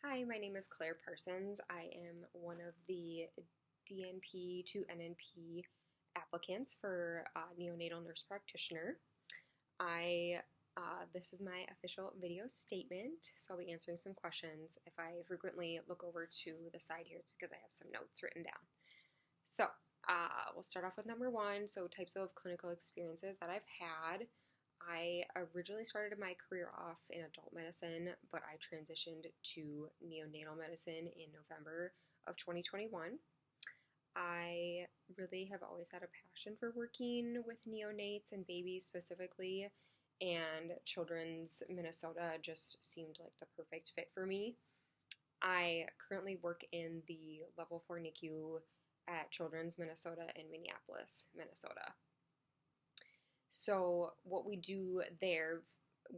Hi, my name is Claire Parsons. I am one of the DNP to NNP applicants for Neonatal Nurse Practitioner. This is my official video statement, so I'll be answering some questions. If I frequently look over to the side here, it's because I have some notes written down. So we'll start off with number one. So types of clinical experiences that I've had. I originally started my career off in adult medicine, but I transitioned to neonatal medicine in November of 2021. I really have always had a passion for working with neonates and babies specifically, and Children's Minnesota just seemed like the perfect fit for me. I currently work in the Level 4 NICU at Children's Minnesota in Minneapolis, Minnesota. So what we do there,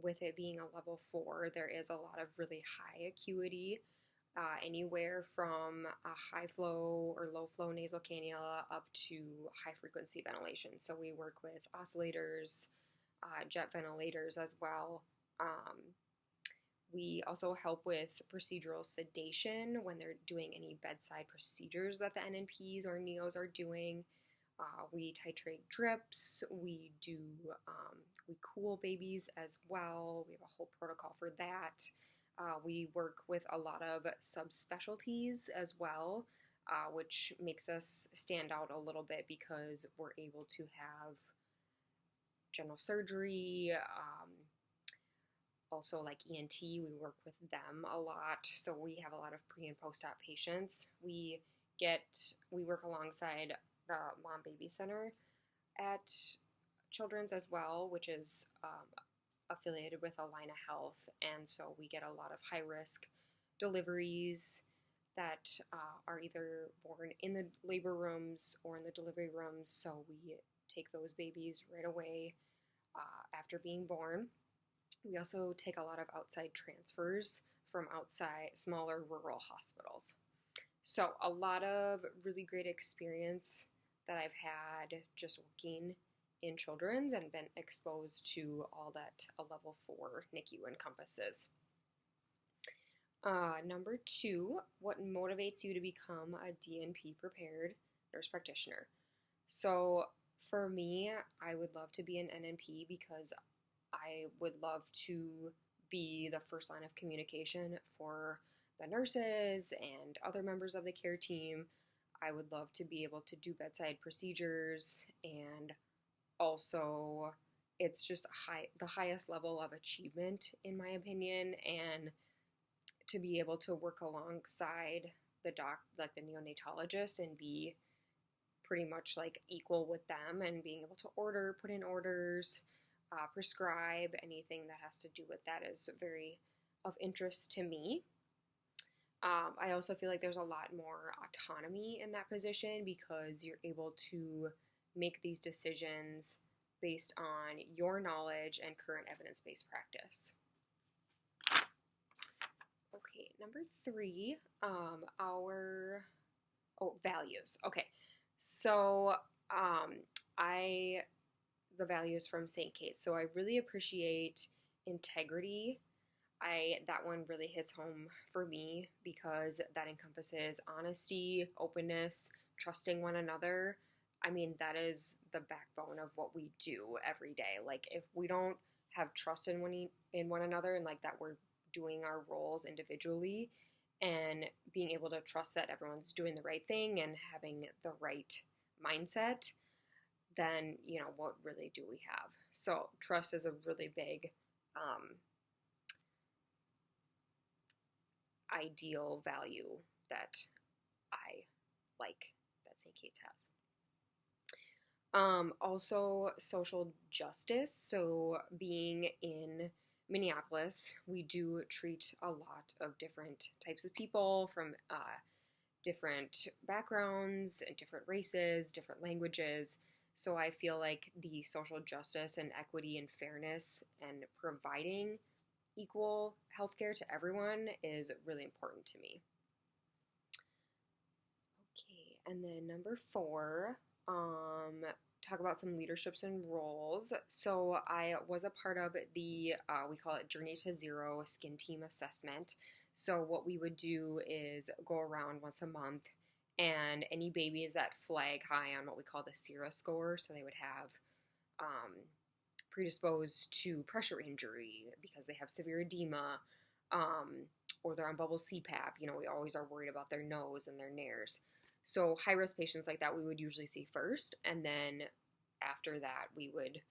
with it being a level 4, there is a lot of really high acuity, anywhere from a high flow or low flow nasal cannula up to high frequency ventilation. So we work with oscillators, jet ventilators as well. We also help with procedural sedation when they're doing any bedside procedures that the NNPs or NEOs are doing. We titrate drips, we cool babies as well. We have a whole protocol for that. We work with a lot of subspecialties as well, which makes us stand out a little bit because we're able to have general surgery, also like ENT, we work with them a lot. So we have a lot of pre and post-op patients. We work alongside the Mom Baby Center at Children's as well, which is affiliated with Allina Health, and so we get a lot of high-risk deliveries that are either born in the labor rooms or in the delivery rooms, so we take those babies right away after being born. We also take a lot of outside transfers from outside smaller rural hospitals. So a lot of really great experience that I've had just working in Children's and been exposed to all that a level 4 NICU encompasses. Number 2, what motivates you to become a DNP prepared nurse practitioner? So for me, I would love to be an NNP because I would love to be the first line of communication for the nurses and other members of the care team. I would love to be able to do bedside procedures, and also it's just the highest level of achievement in my opinion, and to be able to work alongside the neonatologist and be pretty much like equal with them and being able to put in orders, prescribe anything that has to do with that is very of interest to me. I also feel like there's a lot more autonomy in that position because you're able to make these decisions based on your knowledge and current evidence-based practice. Okay, number 3, values. Okay, so the values from St. Kate's. So I really appreciate integrity. That one really hits home for me because that encompasses honesty, openness, trusting one another. I mean, that is the backbone of what we do every day. Like, if we don't have trust in one another, and like that we're doing our roles individually and being able to trust that everyone's doing the right thing and having the right mindset, then, what really do we have? So trust is a really big ideal value that I like that St. Kate's has. Also social justice. So being in Minneapolis, we do treat a lot of different types of people from different backgrounds and different races, different languages. So I feel like the social justice and equity and fairness and providing equal healthcare to everyone is really important to me. Okay, and then number 4, talk about some leaderships and roles. So I was a part of the, we call it Journey to Zero skin team assessment. So what we would do is go around once a month, and any babies that flag high on what we call the SERA score, so they would have predisposed to pressure injury because they have severe edema, or they're on bubble CPAP. We always are worried about their nose and their nares. So high-risk patients like that we would usually see first, and then after that we would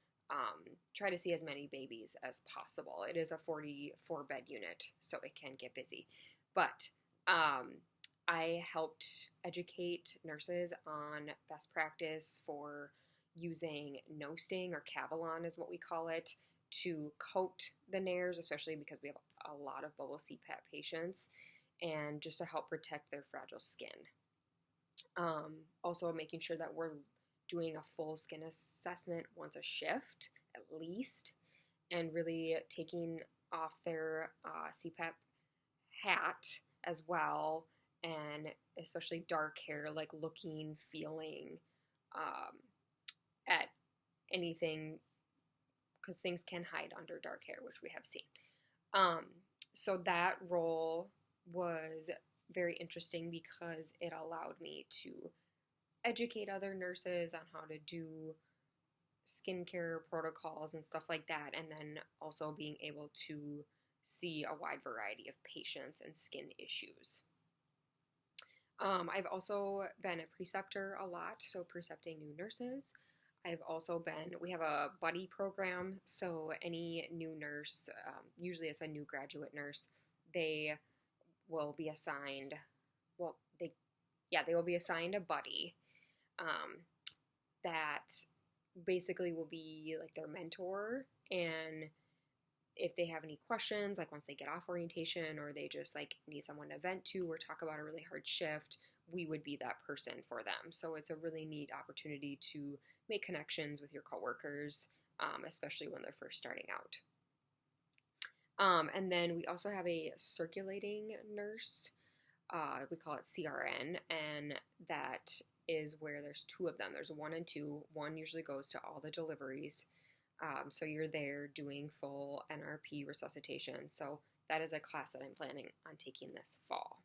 try to see as many babies as possible. It is a 44-bed unit, so it can get busy. But I helped educate nurses on best practice for using no sting, or Cavalon is what we call it, to coat the nares, especially because we have a lot of bubble CPAP patients, and just to help protect their fragile skin. Also making sure that we're doing a full skin assessment once a shift at least, and really taking off their CPAP hat as well, and especially dark hair, like looking, feeling at anything, because things can hide under dark hair, which we have seen. So that role was very interesting because it allowed me to educate other nurses on how to do skincare protocols and stuff like that, and then also being able to see a wide variety of patients and skin issues. I've also been a preceptor a lot, so precepting new nurses. We have a buddy program, so any new nurse, usually it's a new graduate nurse, they will be assigned, they will be assigned a buddy that basically will be like their mentor, and if they have any questions, like once they get off orientation, or they just like need someone to vent to or talk about a really hard shift, we would be that person for them. So it's a really neat opportunity to make connections with your coworkers, especially when they're first starting out. And then we also have a circulating nurse. We call it CRN, and that is where there's two of them. There's 1 and 2. 1 usually goes to all the deliveries. So you're there doing full NRP resuscitation. So that is a class that I'm planning on taking this fall.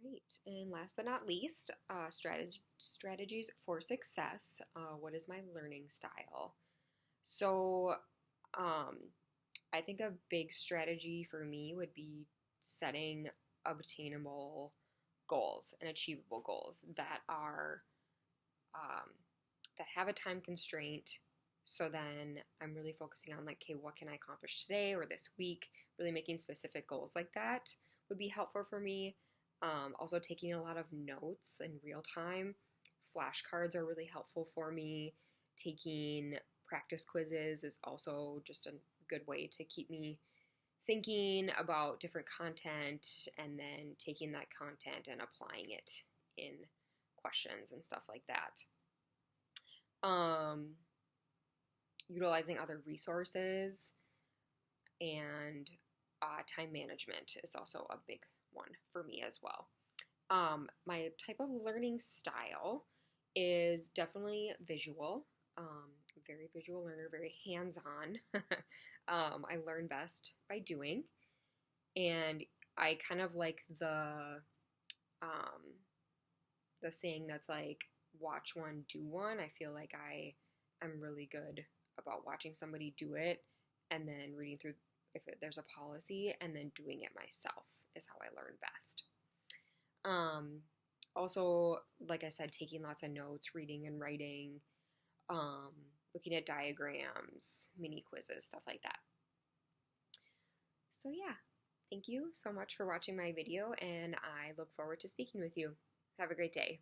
Great. And last but not least, strategies for success. What is my learning style? So I think a big strategy for me would be setting obtainable goals and achievable goals that are that have a time constraint. So then I'm really focusing on like, okay, what can I accomplish today or this week? Really making specific goals like that would be helpful for me. Also taking a lot of notes in real time. Flashcards are really helpful for me. Taking practice quizzes is also just a good way to keep me thinking about different content, and then taking that content and applying it in questions and stuff like that. Utilizing other resources, and time management is also a big one for me as well. My type of learning style is definitely visual. Very visual learner, very hands-on. I learn best by doing, and I kind of like the saying that's like, watch one, do one. I feel like I'm really good about watching somebody do it, and then reading through there's a policy, and then doing it myself is how I learn best. Also, like I said, taking lots of notes, reading and writing, looking at diagrams, mini quizzes, stuff like that. So yeah, thank you so much for watching my video, and I look forward to speaking with you. Have a great day.